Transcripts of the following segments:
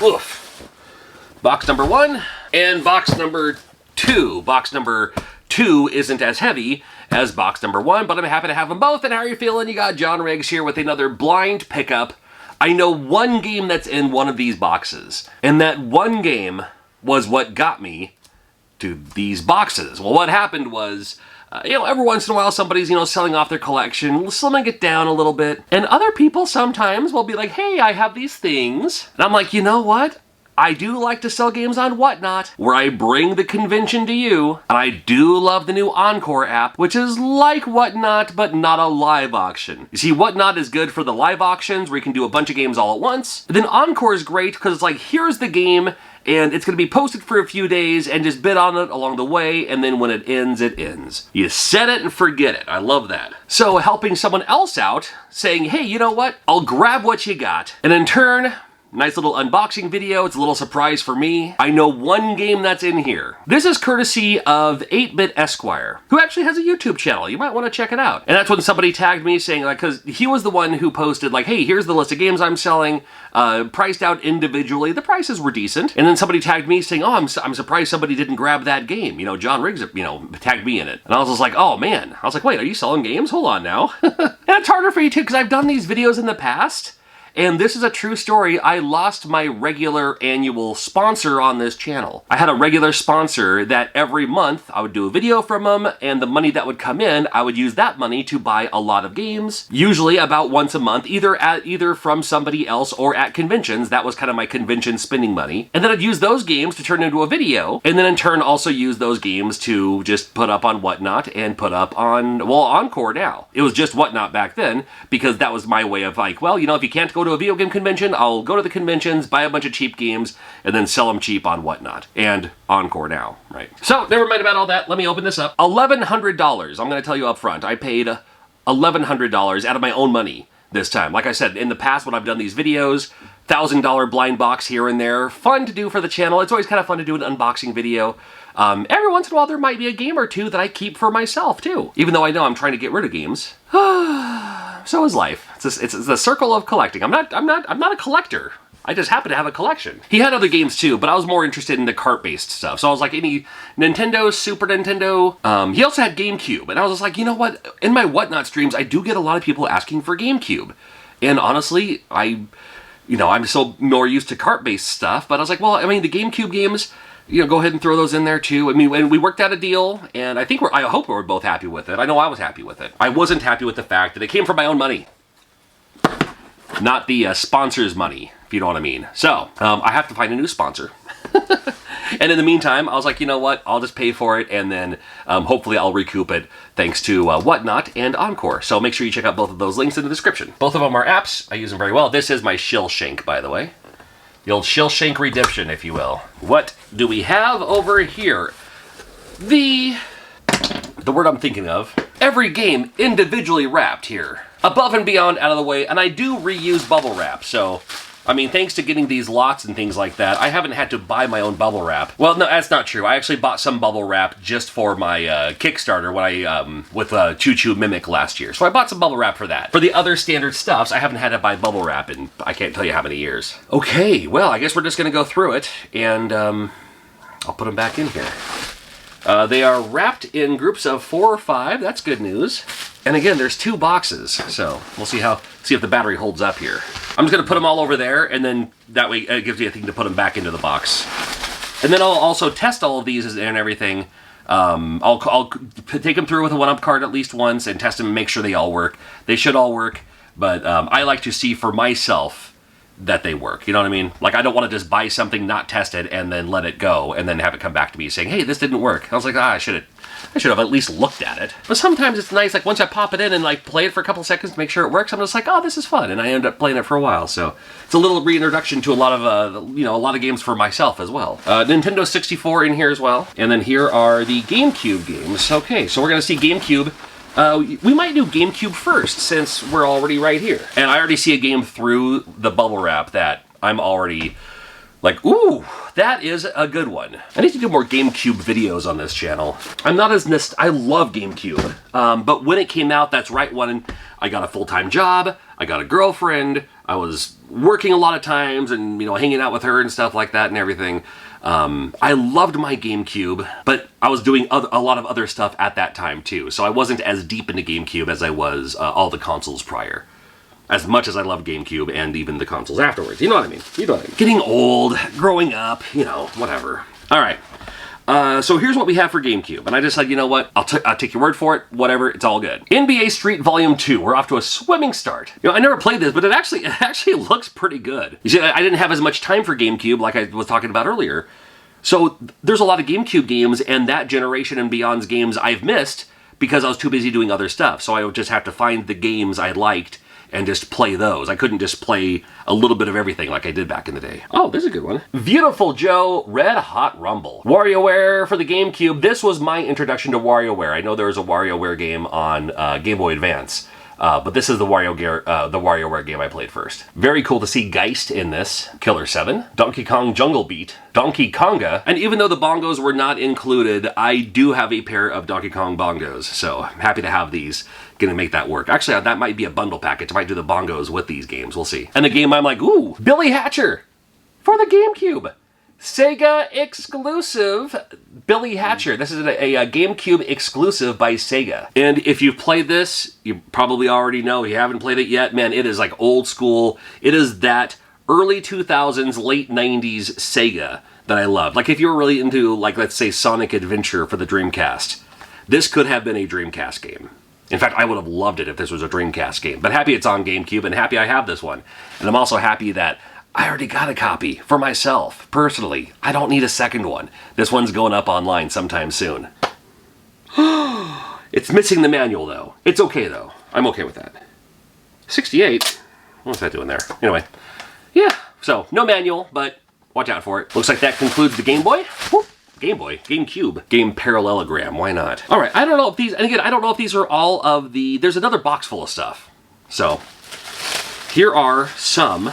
Oof. Box number 1 and box number 2. Box number 2 isn't as heavy as box number 1, but I'm happy to have them both. And how are you feeling? You got John Riggs here with another blind pickup. I know one game that's in one of these boxes, and that one game was what got me to these boxes. Well, what happened was, every once in a while somebody's, selling off their collection, slimming it down a little bit, and other people sometimes will be like, hey, I have these things. And I'm like, you know what? I do like to sell games on Whatnot, where I bring the convention to you, and I do love the new Encore app, which is like Whatnot, but not a live auction. You see, Whatnot is good for the live auctions, where you can do a bunch of games all at once. And then Encore is great, because it's like, here's the game, and it's going to be posted for a few days, and just bid on it along the way, and then when it ends, it ends. You set it and forget it. I love that. So helping someone else out, saying, hey, you know what? I'll grab what you got. And in turn, nice little unboxing video. It's a little surprise for me. I know one game that's in here. This is courtesy of 8-Bit Esquire, who actually has a YouTube channel. You might want to check it out. And that's when somebody tagged me saying, like, because he was the one who posted, like, hey, here's the list of games I'm selling, priced out individually. The prices were decent. And then somebody tagged me saying, oh, I'm surprised somebody didn't grab that game. John Riggs, tagged me in it. And I was just like, oh, man. I was like, wait, are you selling games? Hold on now. And it's harder for you, too, because I've done these videos in the past. And this is a true story. I lost my regular annual sponsor on this channel. I had a regular sponsor that every month I would do a video from them, and the money that would come in, I would use that money to buy a lot of games, usually about once a month, either from somebody else or at conventions. That was kind of my convention spending money. And then I'd use those games to turn into a video, and then in turn also use those games to just put up on Whatnot and put up on, well, Encore now. It was just Whatnot back then, because that was my way of like, well, if you can't go to a video game convention, I'll go to the conventions, buy a bunch of cheap games, and then sell them cheap on Whatnot. And Encore now, right? So, never mind about all that. Let me open this up. $1,100. I'm going to tell you up front. I paid $1,100 out of my own money this time. Like I said, in the past when I've done these videos, $1,000 blind box here and there. Fun to do for the channel. It's always kind of fun to do an unboxing video. Every once in a while there might be a game or two that I keep for myself too. Even though I know I'm trying to get rid of games. So is life. It's the circle of collecting. I'm not a collector. I just happen to have a collection. He had other games too, but I was more interested in the cart-based stuff. So I was like, any Nintendo, Super Nintendo. He also had GameCube, and I was just like, you know what? In my Whatnot streams, I do get a lot of people asking for GameCube, and honestly, I'm so more used to cart-based stuff. But I was like, well, the GameCube games, go ahead and throw those in there too. And we worked out a deal, and I hope we're both happy with it. I know I was happy with it. I wasn't happy with the fact that it came from my own money, not the sponsor's money, if you know what I mean. So, I have to find a new sponsor. And in the meantime, I was like, you know what? I'll just pay for it, and then hopefully I'll recoup it thanks to Whatnot and Encore. So make sure you check out both of those links in the description. Both of them are apps. I use them very well. This is my shill shank, by the way. The old shill shank redemption, if you will. What do we have over here? The word I'm thinking of. Every game individually wrapped here. Above and beyond, out of the way, and I do reuse bubble wrap, so thanks to getting these lots and things like that, I haven't had to buy my own bubble wrap. Well, no, that's not true. I actually bought some bubble wrap just for my Kickstarter when I with Choo Choo Mimic last year. So I bought some bubble wrap for that. For the other standard stuffs, I haven't had to buy bubble wrap in I can't tell you how many years. Okay, well, I guess we're just gonna go through it, and I'll put them back in here. They are wrapped in groups of 4 or 5. That's good news. And again, there's 2 boxes, so we'll see if the battery holds up here. I'm just gonna put them all over there, and then that way it gives you a thing to put them back into the box. And then I'll also test all of these and everything. I'll take them through with a 1-up card at least once and test them and make sure they all work. They should all work, but I like to see for myself that they work. You know what I mean? Like, I don't want to just buy something, not test it, and then let it go, and then have it come back to me saying, hey, this didn't work. I was like, I should have at least looked at it. But sometimes it's nice, like, once I pop it in and, like, play it for a couple seconds to make sure it works, I'm just like, oh, this is fun, and I end up playing it for a while. So it's a little reintroduction to a lot of games for myself as well. Nintendo 64 in here as well. And then here are the GameCube games. Okay, so we're going to see GameCube. We might do GameCube first, since we're already right here. And I already see a game through the bubble wrap that I'm already like, ooh, that is a good one. I need to do more GameCube videos on this channel. I'm not as I love GameCube, but when it came out, that's right when I got a full-time job, I got a girlfriend, I was working a lot of times and, you know, hanging out with her and stuff like that and everything. I loved my GameCube, but I was doing a lot of other stuff at that time too. So I wasn't as deep into GameCube as I was all the consoles prior. As much as I love GameCube and even the consoles afterwards. You know what I mean? You know what I mean. Getting old, growing up, you know, whatever. All right. So here's what we have for GameCube. And I decided, you know what? I'll take your word for it. Whatever. It's all good. NBA Street Volume 2. We're off to a swimming start. You know, I never played this, but it actually looks pretty good. You see, I didn't have as much time for GameCube like I was talking about earlier. So there's a lot of GameCube games and that generation and beyond's games I've missed because I was too busy doing other stuff. So I would just have to find the games I liked and just play those. I couldn't just play a little bit of everything like I did back in the day. Oh, this is a good one. Beautiful Joe, Red Hot Rumble. WarioWare for the GameCube. This was my introduction to WarioWare. I know there was a WarioWare game on Game Boy Advance, but this is the WarioWare game I played first. Very cool to see Geist in this. Killer 7, Donkey Kong Jungle Beat, Donkey Konga, and even though the bongos were not included, I do have a pair of Donkey Kong bongos, so I'm happy to have these. Gonna make that work. Actually, that might be a bundle package. I might do the bongos with these games. We'll see. And the game I'm like, ooh, Billy Hatcher for the GameCube. Sega exclusive Billy Hatcher. This is a GameCube exclusive by Sega. And if you've played this, you probably already know. If you haven't played it yet, man, it is like old school. It is that early 2000s, late 90s Sega that I love. Like if you were really into, like, let's say Sonic Adventure for the Dreamcast, this could have been a Dreamcast game. In fact, I would have loved it if this was a Dreamcast game. But happy it's on GameCube and happy I have this one. And I'm also happy that I already got a copy for myself, personally. I don't need a second one. This one's going up online sometime soon. It's missing the manual, though. It's okay, though. I'm okay with that. 68? What's that doing there? Anyway. Yeah, so no manual, but watch out for it. Looks like that concludes the Game Boy. Whoop. Game Boy, GameCube, game parallelogram, why not? All right, I don't know if these, and again, I don't know if these are all of the, there's another box full of stuff. So, here are some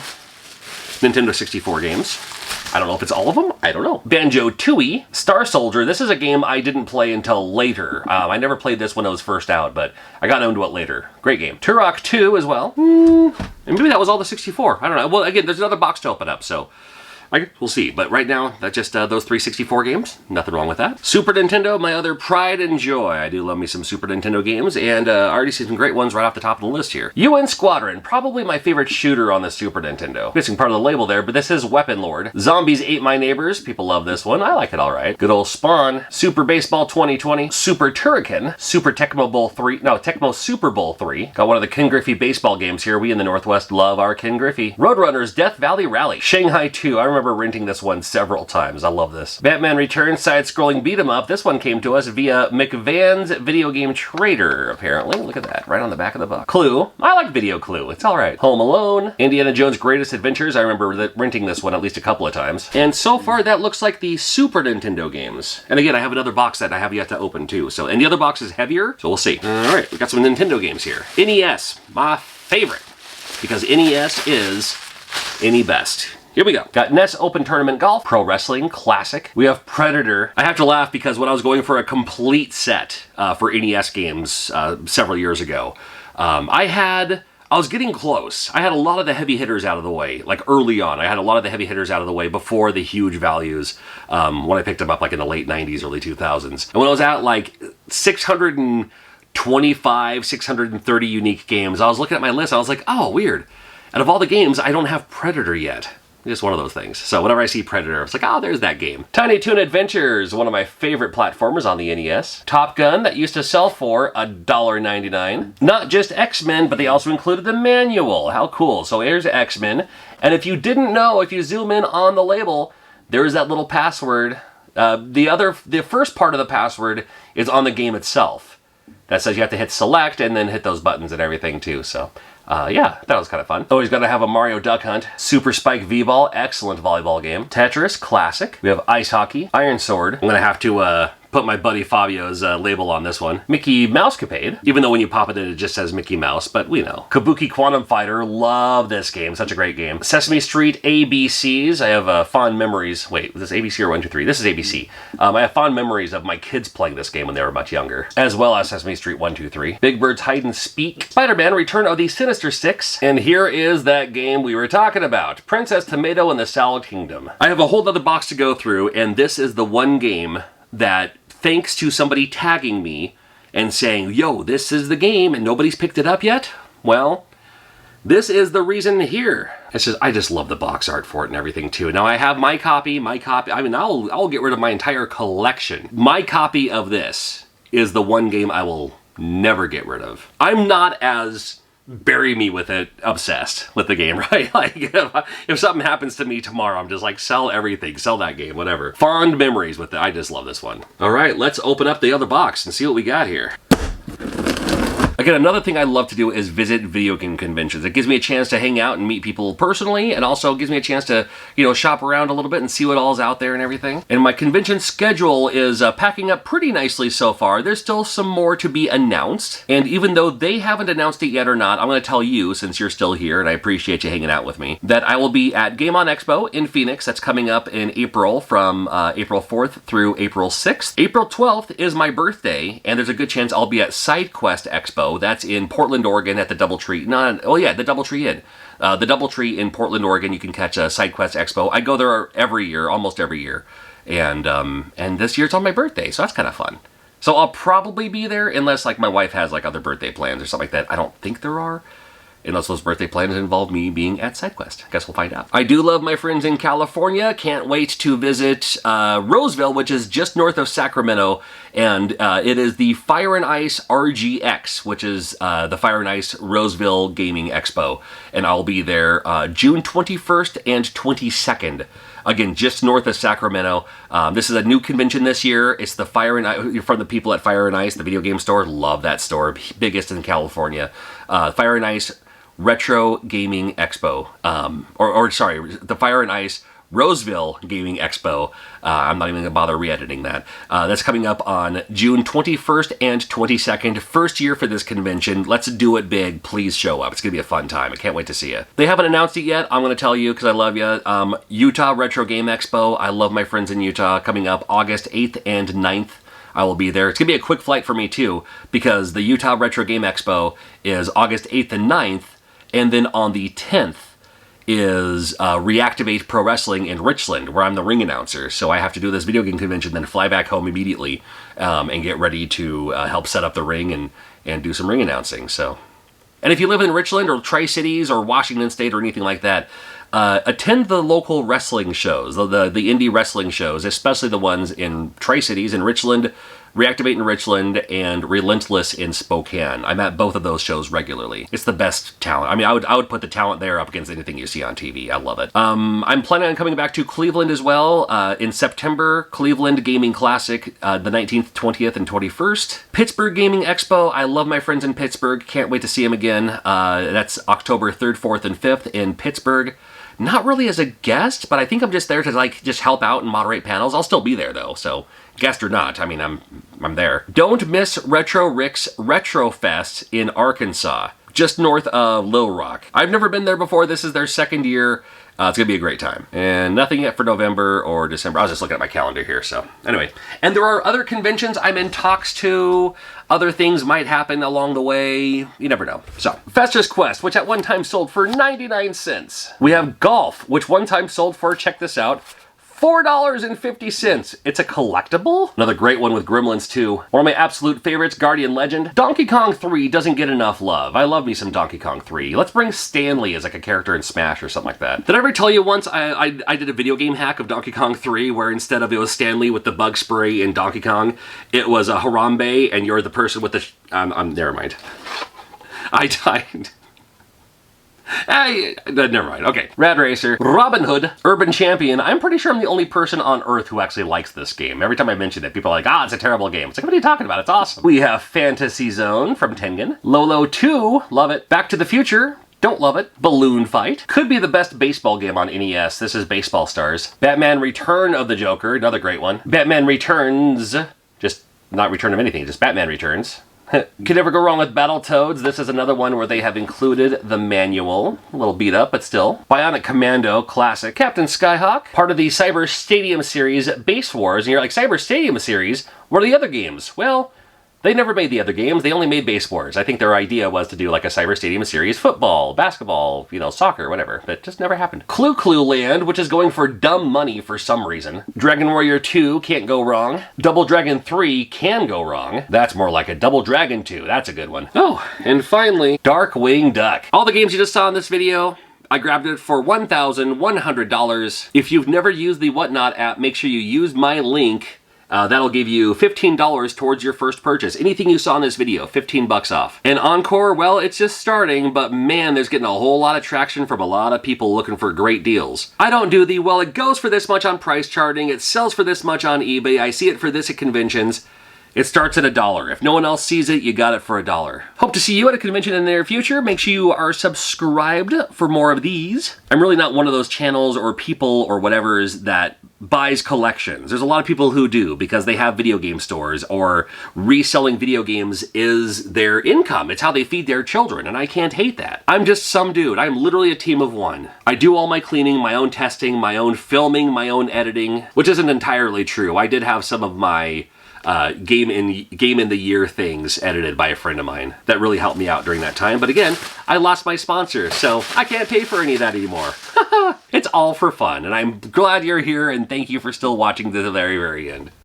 Nintendo 64 games. I don't know if it's all of them, I don't know. Banjo-Tooie, Star Soldier, this is a game I didn't play until later. I never played this when it was first out, but I got into it later. Great game. Turok 2 as well. And maybe that was all the 64, I don't know. Well, again, there's another box to open up, so we'll see, but right now, that's just those 3 64 games. Nothing wrong with that. Super Nintendo, my other pride and joy. I do love me some Super Nintendo games, and I already see some great ones right off the top of the list here. UN Squadron, probably my favorite shooter on the Super Nintendo. Missing part of the label there, but this is Weapon Lord. Zombies Ate My Neighbors, people love this one. I like it all right. Good old Spawn. Super Baseball 2020. Super Turrican. Super Tecmo Super Bowl 3. Got one of the Ken Griffey baseball games here. We in the Northwest love our Ken Griffey. Roadrunners Death Valley Rally. Shanghai 2, I remember renting this one several times. I love this. Batman Returns side-scrolling beat-em-up. This one came to us via McVan's Video Game Trader, apparently. Look at that, right on the back of the book. Clue. I like Video Clue. It's all right. Home Alone. Indiana Jones Greatest Adventures. I remember renting this one at least a couple of times. And so far, that looks like the Super Nintendo games. And again, I have another box that I have yet to open, too. So, and the other box is heavier, so we'll see. All right, we got some Nintendo games here. NES, my favorite, because NES is any best. Here we go. Got NES Open Tournament Golf, Pro Wrestling Classic. We have Predator. I have to laugh because when I was going for a complete set for NES games several years ago, I was getting close. I had a lot of the heavy hitters out of the way, like early on. I had a lot of the heavy hitters out of the way before the huge values when I picked them up like in the late 90s, early 2000s. And when I was at like 625, 630 unique games, I was looking at my list, I was like, oh, weird. Out of all the games, I don't have Predator yet. Just one of those things. So whenever I see Predator, it's like, oh, there's that game. Tiny Toon Adventures, one of my favorite platformers on the NES. Top Gun, that used to sell for $1.99. Not just X-Men, but they also included the manual. How cool. So here's X-Men. And if you didn't know, if you zoom in on the label, there's that little password. The first part of the password is on the game itself. That says you have to hit select and then hit those buttons and everything too, so. Yeah, that was kind of fun. Always gotta have a Mario Duck Hunt. Super Spike V-Ball, excellent volleyball game. Tetris, classic. We have Ice Hockey, Iron Sword. I'm gonna have to put my buddy Fabio's label on this one. Mickey Mousecapade, even though when you pop it in, it just says Mickey Mouse, but we know. Kabuki Quantum Fighter, love this game, such a great game. Sesame Street ABCs, I have fond memories. Wait, was this ABC or 1, 2, 3? This is ABC. I have fond memories of my kids playing this game when they were much younger, as well as Sesame Street 1, 2, 3. Big Bird's Hide and Speak, Spider-Man Return of the Sinister Six, and here is that game we were talking about, Princess Tomato and the Salad Kingdom. I have a whole other box to go through, and this is the one game that, thanks to somebody tagging me and saying, yo, this is the game and nobody's picked it up yet, well, this is the reason here. It's just, I just love the box art for it and everything too. Now I have my copy, I mean, I'll get rid of my entire collection. My copy of this is the one game I will never get rid of. I'm not as bury me with it obsessed with the game, right? Like if something happens to me tomorrow, I'm just like, sell everything, sell that game, whatever. Fond memories with it. I just love this one. All right, let's open up the other box and see what we got here. Again, another thing I love to do is visit video game conventions. It gives me a chance to hang out and meet people personally, and also gives me a chance to, you know, shop around a little bit and see what all's out there and everything. And my convention schedule is packing up pretty nicely so far. There's still some more to be announced, and even though they haven't announced it yet or not, I'm going to tell you, since you're still here, and I appreciate you hanging out with me, that I will be at Game On Expo in Phoenix. That's coming up in April, from April 4th through April 6th. April 12th is my birthday, and there's a good chance I'll be at SideQuest Expo. That's in Portland, Oregon at the Doubletree. The Doubletree Inn. The Doubletree in Portland, Oregon. You can catch a SideQuest Expo. I go there every year, almost every year. And this year it's on my birthday, so that's kind of fun. So I'll probably be there unless like my wife has like other birthday plans or something like that. I don't think there are. Unless those birthday plans involve me being at SideQuest. Guess we'll find out. I do love my friends in California. Can't wait to visit Roseville, which is just north of Sacramento. And it is the Fire and Ice RGX, which is the Fire and Ice Roseville Gaming Expo. And I'll be there June 21st and 22nd. Again, just north of Sacramento. This is a new convention this year. It's the Fire and Ice, from the people at Fire and Ice, the video game store. Love that store. Biggest in California. Fire and Ice Retro Gaming Expo, sorry, the Fire and Ice Roseville Gaming Expo. I'm not even going to bother re-editing that. That's coming up on June 21st and 22nd. First year for this convention. Let's do it big. Please show up. It's going to be a fun time. I can't wait to see you. They haven't announced it yet. I'm going to tell you because I love you. Utah Retro Game Expo. I love my friends in Utah. Coming up August 8th and 9th. I will be there. It's going to be a quick flight for me too, because the Utah Retro Game Expo is August 8th and 9th, and then on the 10th is Reactivate Pro Wrestling in Richland, where I'm the ring announcer. So I have to do this video game convention, then fly back home immediately and get ready to help set up the ring and do some ring announcing. So, and if you live in Richland or Tri-Cities or Washington State or anything like that, attend the local wrestling shows, the indie wrestling shows, especially the ones in Tri-Cities, in Richland, Reactivate in Richland, and Relentless in Spokane. I'm at both of those shows regularly. It's the best talent. I mean, I would put the talent there up against anything you see on TV. I love it. I'm planning on coming back to Cleveland as well in September. Cleveland Gaming Classic, the 19th, 20th, and 21st. Pittsburgh Gaming Expo. I love my friends in Pittsburgh. Can't wait to see them again. That's October 3rd, 4th, and 5th in Pittsburgh. Not really as a guest, but I think I'm just there to like just help out and moderate panels. I'll still be there though, so guest or not, I mean, I'm there. Don't miss Retro Rick's Retro Fest in Arkansas, just north of Little Rock. I've never been there before. This is their second year. It's going to be a great time. And nothing yet for November or December. I was just looking at my calendar here, so anyway. And there are other conventions I'm in talks to. Other things might happen along the way. You never know. So, Fester's Quest, which at one time sold for 99 cents. We have Golf, which one time sold for, check this out, $4.50. It's a collectible. Another great one with Gremlins 2. One of my absolute favorites, Guardian Legend. Donkey Kong 3 doesn't get enough love. I love me some Donkey Kong 3. Let's bring Stanley as like a character in Smash or something like that. Did I ever tell you once I did a video game hack of Donkey Kong 3 where instead of it was Stanley with the bug spray in Donkey Kong, it was a Harambe and you're the person with the... never mind. I died. Never mind. Okay. Rad Racer, Robin Hood, Urban Champion. I'm pretty sure I'm the only person on Earth who actually likes this game. Every time I mention it, people are like, it's a terrible game. It's like, what are you talking about? It's awesome. We have Fantasy Zone from Tengen. Lolo 2, love it. Back to the Future, don't love it. Balloon Fight. Could be the best baseball game on NES. This is Baseball Stars. Batman Return of the Joker, another great one. Batman Returns, just not Return of anything, just Batman Returns. Could never go wrong with Battletoads. This is another one where they have included the manual. A little beat up, but still. Bionic Commando, classic. Captain Skyhawk, part of the Cyber Stadium series Base Wars. And you're like, Cyber Stadium series? What are the other games? Well, they never made the other games. They only made Base Wars. I think their idea was to do like a Cyber Stadium series, football, basketball, you know, soccer, whatever. But it just never happened. Clue Clue Land, which is going for dumb money for some reason. Dragon Warrior 2, can't go wrong. Double Dragon 3, can go wrong. That's more like a Double Dragon 2. That's a good one. Oh, and finally, Darkwing Duck. All the games you just saw in this video, I grabbed it for $1,100. If you've never used the Whatnot app, make sure you use my link. That'll give you $15 towards your first purchase. Anything you saw in this video, 15 bucks off. And Encore, well, it's just starting, but man, there's getting a whole lot of traction from a lot of people looking for great deals. I don't do the, well, it goes for this much on price charting, it sells for this much on eBay, I see it for this at conventions. It starts at $1. If no one else sees it, you got it for $1. Hope to see you at a convention in the near future. Make sure you are subscribed for more of these. I'm really not one of those channels or people or whatever's that buys collections. There's a lot of people who do because they have video game stores or reselling video games is their income. It's how they feed their children, and I can't hate that. I'm just some dude. I'm literally a team of one. I do all my cleaning, my own testing, my own filming, my own editing, which isn't entirely true. I did have some of my game in the year things edited by a friend of mine that really helped me out during that time. But again, I lost my sponsor, so I can't pay for any of that anymore. It's all for fun, and I'm glad you're here, and thank you for still watching to the very, very end.